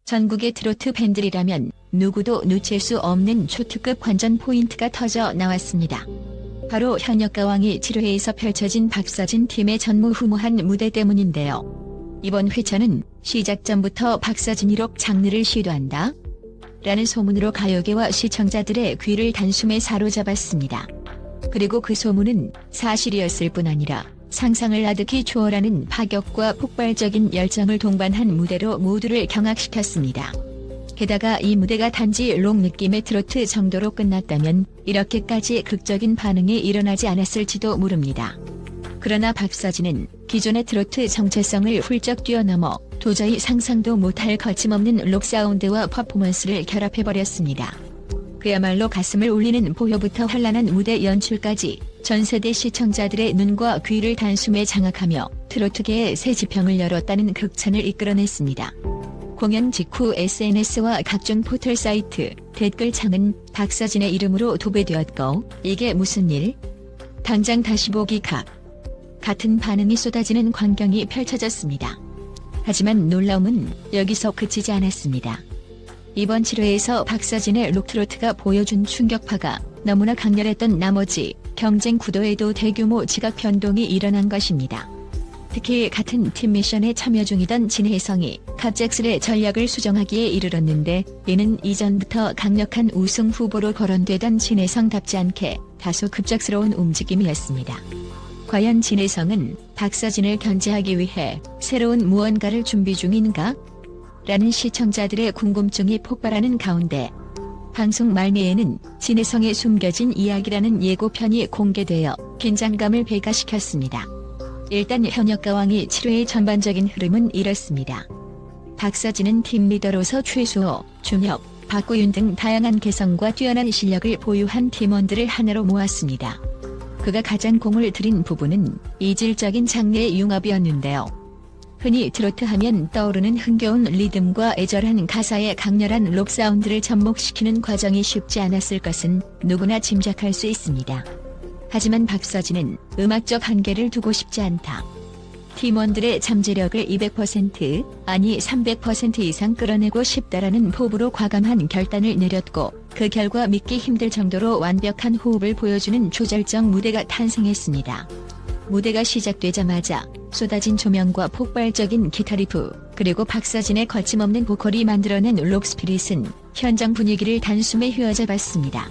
전국의 트로트 팬들이라면 누구도 놓칠 수 없는 초특급 관전 포인트가 터져 나왔습니다. 바로 현역가왕이 7회에서 펼쳐진 박서진 팀의 전무후무한 무대 때문인데요. 이번 회차는 시작 전부터 박서진이 록 장르를 시도한다 라는 소문으로 가요계와 시청자들의 귀를 단숨에 사로잡았습니다. 그리고 그 소문은 사실이었을 뿐 아니라 상상을 아득히 초월하는 파격과 폭발적인 열정을 동반한 무대로 모두를 경악시켰습니다. 게다가 이 무대가 단지 록 느낌의 트로트 정도로 끝났다면 이렇게까지 극적인 반응이 일어나지 않았을지도 모릅니다. 그러나 박서진은 기존의 트로트 정체성을 훌쩍 뛰어넘어 도저히 상상도 못할 거침없는 록 사운드와 퍼포먼스를 결합해버렸습니다. 그야말로 가슴을 울리는 보효부터 환란한 무대 연출까지 전세대 시청자들의 눈과 귀를 단숨에 장악하며 트로트계의 새 지평을 열었다는 극찬을 이끌어냈습니다. 공연 직후 SNS와 각종 포털 사이트, 댓글창은 박서진의 이름으로 도배되었고 이게 무슨 일? 당장 다시 보기 각. 같은 반응이 쏟아지는 광경이 펼쳐졌습니다. 하지만 놀라움은 여기서 그치지 않았습니다. 이번 7회에서 박서진의 록트로트가 보여준 충격파가 너무나 강렬했던 나머지 경쟁 구도에도 대규모 지각 변동이 일어난 것입니다. 특히 같은 팀 미션에 참여 중이던 진혜성이 갑작스레 전략을 수정하기에 이르렀는데 이는 이전부터 강력한 우승 후보로 거론되던 진혜성답지 않게 다소 급작스러운 움직임이었습니다. 과연 진혜성은 박서진을 견제하기 위해 새로운 무언가를 준비 중인가? 라는 시청자들의 궁금증이 폭발하는 가운데 방송 말미에는 진혜성의 숨겨진 이야기라는 예고편이 공개되어 긴장감을 배가시켰습니다. 일단 현역가왕이 7회의 전반적인 흐름은 이렇습니다. 박서진은 팀 리더로서 최수호, 준혁, 박구윤 등 다양한 개성과 뛰어난 실력을 보유한 팀원들을 하나로 모았습니다. 그가 가장 공을 들인 부분은 이질적인 장르의 융합이었는데요. 흔히 트로트 하면 떠오르는 흥겨운 리듬과 애절한 가사의 강렬한 록 사운드를 접목시키는 과정이 쉽지 않았을 것은 누구나 짐작할 수 있습니다. 하지만 박서진은 음악적 한계를 두고 싶지 않다. 팀원들의 잠재력을 200% 아니 300% 이상 끌어내고 싶다라는 포부로 과감한 결단을 내렸고 그 결과 믿기 힘들 정도로 완벽한 호흡을 보여주는 초절정 무대가 탄생했습니다. 무대가 시작되자마자 쏟아진 조명과 폭발적인 기타 리프 그리고 박서진의 거침없는 보컬이 만들어낸 록 스피릿은 현장 분위기를 단숨에 휘어잡았습니다.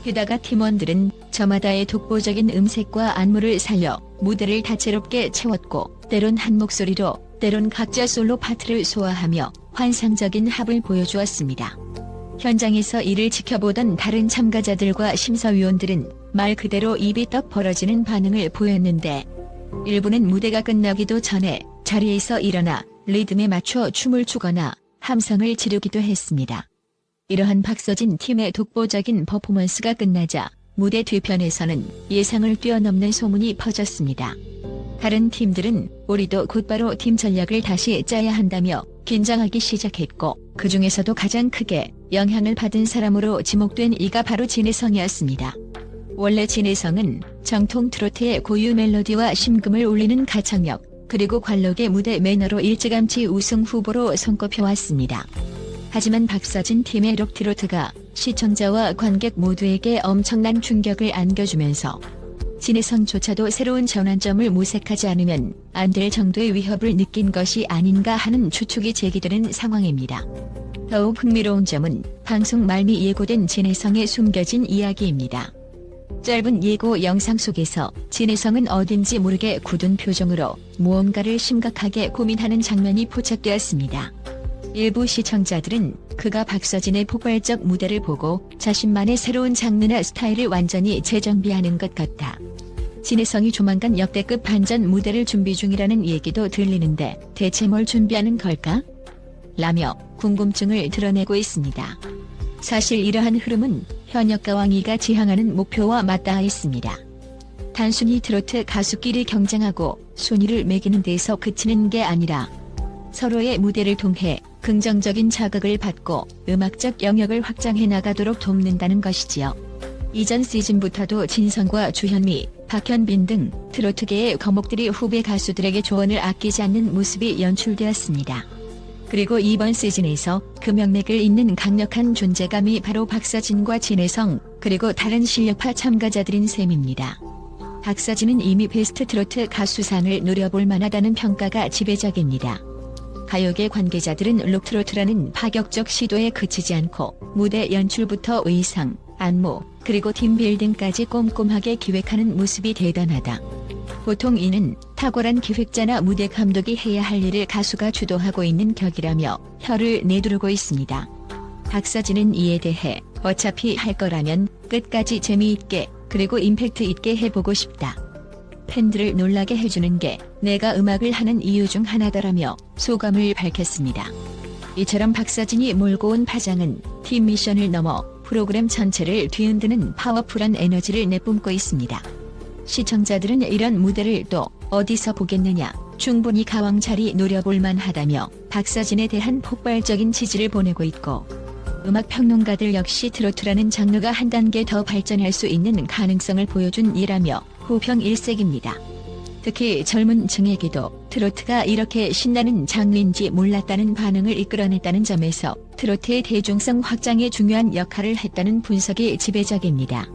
게다가 팀원들은 저마다의 독보적인 음색과 안무를 살려 무대를 다채롭게 채웠고 때론 한 목소리로 때론 각자 솔로 파트를 소화하며 환상적인 합을 보여주었습니다. 현장에서 이를 지켜보던 다른 참가자들과 심사위원들은 말 그대로 입이 떡 벌어지는 반응을 보였는데 일부는 무대가 끝나기도 전에 자리에서 일어나 리듬에 맞춰 춤을 추거나 함성을 지르기도 했습니다. 이러한 박서진 팀의 독보적인 퍼포먼스가 끝나자 무대 뒤편에서는 예상을 뛰어넘는 소문이 퍼졌습니다. 다른 팀들은 우리도 곧바로 팀 전략을 다시 짜야 한다며 긴장하기 시작했고 그 중에서도 가장 크게 영향을 받은 사람으로 지목된 이가 바로 진혜성이었습니다. 원래 진혜성은 정통 트로트의 고유 멜로디와 심금을 울리는 가창력 그리고 관록의 무대 매너로 일찌감치 우승 후보로 손꼽혀왔습니다. 하지만 박서진 팀의 록 트로트가 시청자와 관객 모두에게 엄청난 충격을 안겨주면서 진혜성조차도 새로운 전환점을 모색하지 않으면 안 될 정도의 위협을 느낀 것이 아닌가 하는 추측이 제기되는 상황입니다. 더욱 흥미로운 점은 방송 말미 예고된 진혜성의 숨겨진 이야기입니다. 짧은 예고 영상 속에서 진혜성은 어딘지 모르게 굳은 표정으로 무언가를 심각하게 고민하는 장면이 포착되었습니다. 일부 시청자들은 그가 박서진의 폭발적 무대를 보고 자신만의 새로운 장르나 스타일을 완전히 재정비하는 것 같다. 진혜성이 조만간 역대급 반전 무대를 준비 중이라는 얘기도 들리는데 대체 뭘 준비하는 걸까? 라며 궁금증을 드러내고 있습니다. 사실 이러한 흐름은 현역가왕이가 지향하는 목표와 맞닿아 있습니다. 단순히 트로트 가수끼리 경쟁하고 순위를 매기는 데서 그치는 게 아니라 서로의 무대를 통해 긍정적인 자극을 받고 음악적 영역을 확장해 나가도록 돕는다는 것이지요. 이전 시즌부터도 진성과 주현미, 박현빈 등 트로트계의 거목들이 후배 가수들에게 조언을 아끼지 않는 모습이 연출되었습니다. 그리고 이번 시즌에서 그 명맥을 잇는 강력한 존재감이 바로 박서진과 진혜성, 그리고 다른 실력파 참가자들인 셈입니다. 박서진은 이미 베스트 트로트 가수상을 노려볼 만하다는 평가가 지배적입니다. 가요계 관계자들은 록트로트라는 파격적 시도에 그치지 않고 무대 연출부터 의상, 안무, 그리고 팀빌딩까지 꼼꼼하게 기획하는 모습이 대단하다. 보통 이는 탁월한 기획자나 무대 감독이 해야 할 일을 가수가 주도하고 있는 격이라며 혀를 내두르고 있습니다. 박서진은 이에 대해 어차피 할 거라면 끝까지 재미있게 그리고 임팩트 있게 해보고 싶다. 팬들을 놀라게 해주는 게 내가 음악을 하는 이유 중 하나더라며 소감을 밝혔습니다. 이처럼 박서진이 몰고 온 파장은 팀 미션을 넘어 프로그램 전체를 뒤흔드는 파워풀한 에너지를 내뿜고 있습니다. 시청자들은 이런 무대를 또 어디서 보겠느냐, 충분히 가왕자리 노려볼 만하다며 박서진에 대한 폭발적인 지지를 보내고 있고, 음악 평론가들 역시 트로트라는 장르가 한 단계 더 발전할 수 있는 가능성을 보여준 이라며 호평 일색입니다. 특히 젊은 층에게도 트로트가 이렇게 신나는 장르인지 몰랐다는 반응을 이끌어냈다는 점에서 트로트의 대중성 확장에 중요한 역할을 했다는 분석이 지배적입니다.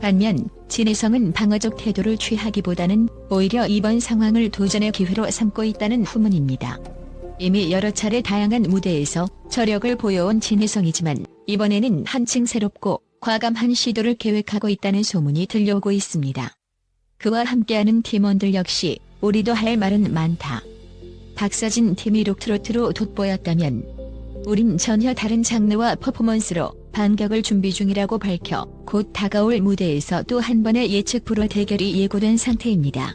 반면 진혜성은 방어적 태도를 취하기보다는 오히려 이번 상황을 도전의 기회로 삼고 있다는 후문입니다. 이미 여러 차례 다양한 무대에서 저력을 보여온 진혜성이지만 이번에는 한층 새롭고 과감한 시도를 계획하고 있다는 소문이 들려오고 있습니다. 그와 함께하는 팀원들 역시 우리도 할 말은 많다. 박서진 팀이 록트로트로 돋보였다면 우린 전혀 다른 장르와 퍼포먼스로 반격을 준비 중이라고 밝혀 곧 다가올 무대에서 또 한 번의 예측 불허 대결이 예고된 상태입니다.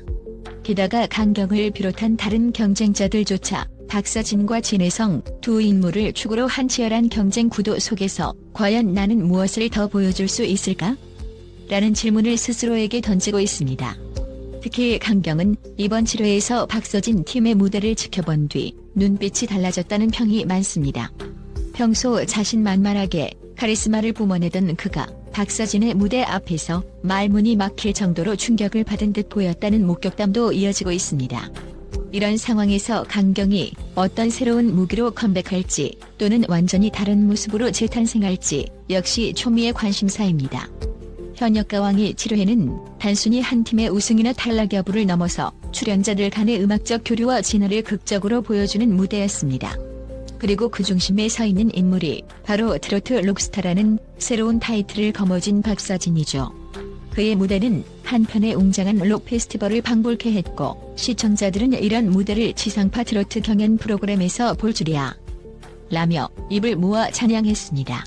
게다가 강경을 비롯한 다른 경쟁자들조차 박서진과 진혜성 두 인물을 축으로 한 치열한 경쟁 구도 속에서 과연 나는 무엇을 더 보여줄 수 있을까? 라는 질문을 스스로에게 던지고 있습니다. 특히 강경은 이번 7회에서 박서진 팀의 무대를 지켜본 뒤 눈빛이 달라졌다는 평이 많습니다. 평소 자신만만하게 카리스마를 뿜어내던 그가 박서진의 무대 앞에서 말문이 막힐 정도로 충격을 받은 듯 보였다는 목격담도 이어지고 있습니다. 이런 상황에서 강경이 어떤 새로운 무기로 컴백할지 또는 완전히 다른 모습으로 재탄생할지 역시 초미의 관심사입니다. 현역가왕이 7회는 단순히 한 팀의 우승이나 탈락 여부를 넘어서 출연자들 간의 음악적 교류와 진화를 극적으로 보여주는 무대였습니다. 그리고 그 중심에 서 있는 인물이 바로 트로트 록스타라는 새로운 타이틀을 거머쥔 박서진이죠. 그의 무대는 한편의 웅장한 록 페스티벌을 방불케 했고 시청자들은 이런 무대를 지상파 트로트 경연 프로그램에서 볼 줄이야 라며 입을 모아 찬양했습니다.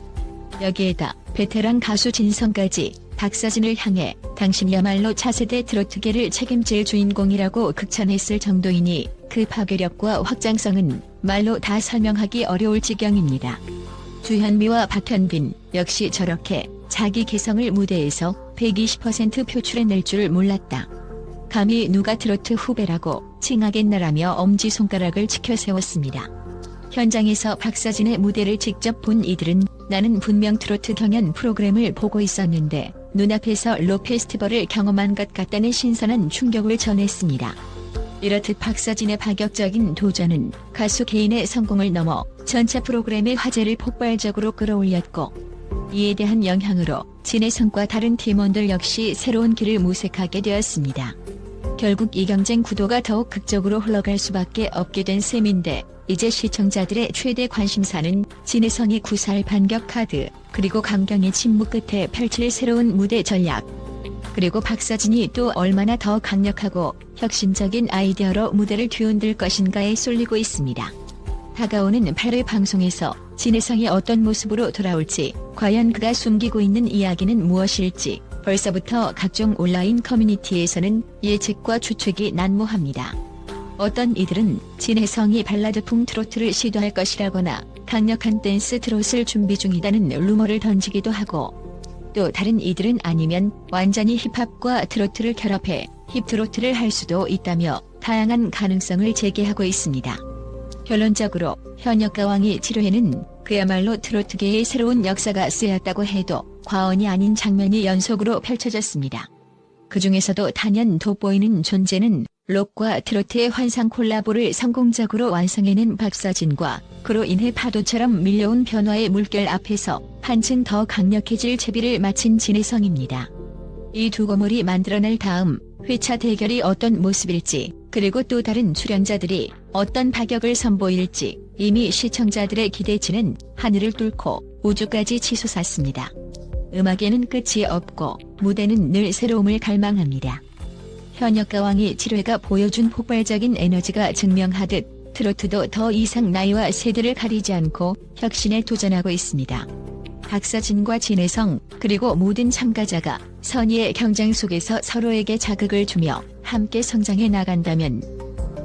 여기에다 베테랑 가수 진성까지 박서진을 향해 당신이야말로 차세대 트로트계를 책임질 주인공이라고 극찬했을 정도이니 그 파괴력과 확장성은 말로 다 설명하기 어려울 지경입니다. 주현미와 박현빈 역시 저렇게 자기 개성을 무대에서 120% 표출해낼 줄 몰랐다. 감히 누가 트로트 후배라고 칭하겠나라며 엄지손가락을 치켜 세웠습니다. 현장에서 박서진의 무대를 직접 본 이들은 나는 분명 트로트 경연 프로그램을 보고 있었는데 눈앞에서 록 페스티벌을 경험한 것 같다는 신선한 충격을 전했습니다. 이렇듯 박서진의 파격적인 도전은 가수 개인의 성공을 넘어 전체 프로그램의 화제를 폭발적으로 끌어올렸고 이에 대한 영향으로 진혜성과 다른 팀원들 역시 새로운 길을 모색하게 되었습니다. 결국 이 경쟁 구도가 더욱 극적으로 흘러갈 수밖에 없게 된 셈인데 이제 시청자들의 최대 관심사는 진혜성이 구사할 반격 카드, 그리고 강경의 침묵 끝에 펼칠 새로운 무대 전략, 그리고 박서진이 또 얼마나 더 강력하고 혁신적인 아이디어로 무대를 뒤흔들 것인가에 쏠리고 있습니다. 다가오는 8회 방송에서 진혜성이 어떤 모습으로 돌아올지, 과연 그가 숨기고 있는 이야기는 무엇일지 벌써부터 각종 온라인 커뮤니티에서는 예측과 추측이 난무합니다. 어떤 이들은 진혜성이 발라드풍 트로트를 시도할 것이라거나 강력한 댄스 트롯을 준비 중이라는 루머를 던지기도 하고, 또 다른 이들은 아니면 완전히 힙합과 트로트를 결합해 힙트로트를 할 수도 있다며 다양한 가능성을 제기하고 있습니다. 결론적으로 현역가왕이 7회는 그야말로 트로트계의 새로운 역사가 쓰였다고 해도 과언이 아닌 장면이 연속으로 펼쳐졌습니다. 그 중에서도 단연 돋보이는 존재는 록과 트로트의 환상 콜라보를 성공적으로 완성해낸 박서진과 그로 인해 파도처럼 밀려온 변화의 물결 앞에서 한층 더 강력해질 채비를 마친 진혜성입니다. 이 두 거물이 만들어낼 다음 회차 대결이 어떤 모습일지, 그리고 또 다른 출연자들이 어떤 파격을 선보일지 이미 시청자들의 기대치는 하늘을 뚫고 우주까지 치솟았습니다. 음악에는 끝이 없고 무대는 늘 새로움을 갈망합니다. 현역가왕이 7회가 보여준 폭발적인 에너지가 증명하듯 트로트도 더 이상 나이와 세대를 가리지 않고 혁신에 도전하고 있습니다. 박서진과 진혜성 그리고 모든 참가자가 선의의 경쟁 속에서 서로에게 자극을 주며 함께 성장해 나간다면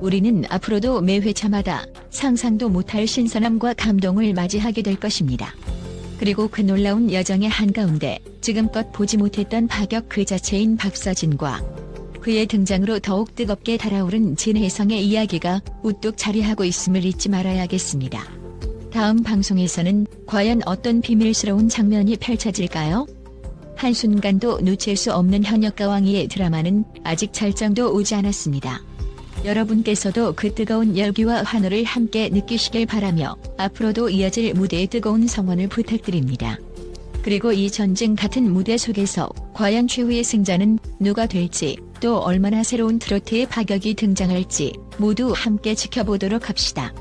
우리는 앞으로도 매 회차마다 상상도 못할 신선함과 감동을 맞이하게 될 것입니다. 그리고 그 놀라운 여정의 한가운데 지금껏 보지 못했던 파격 그 자체인 박서진과 그의 등장으로 더욱 뜨겁게 달아오른 진혜성의 이야기가 우뚝 자리하고 있음을 잊지 말아야겠습니다. 다음 방송에서는 과연 어떤 비밀스러운 장면이 펼쳐질까요? 한순간도 놓칠 수 없는 현역가왕이의 드라마는 아직 절정도 오지 않았습니다. 여러분께서도 그 뜨거운 열기와 환호를 함께 느끼시길 바라며 앞으로도 이어질 무대의 뜨거운 성원을 부탁드립니다. 그리고 이 전쟁 같은 무대 속에서 과연 최후의 승자는 누가 될지, 또 얼마나 새로운 트로트의 파격이 등장할지 모두 함께 지켜보도록 합시다.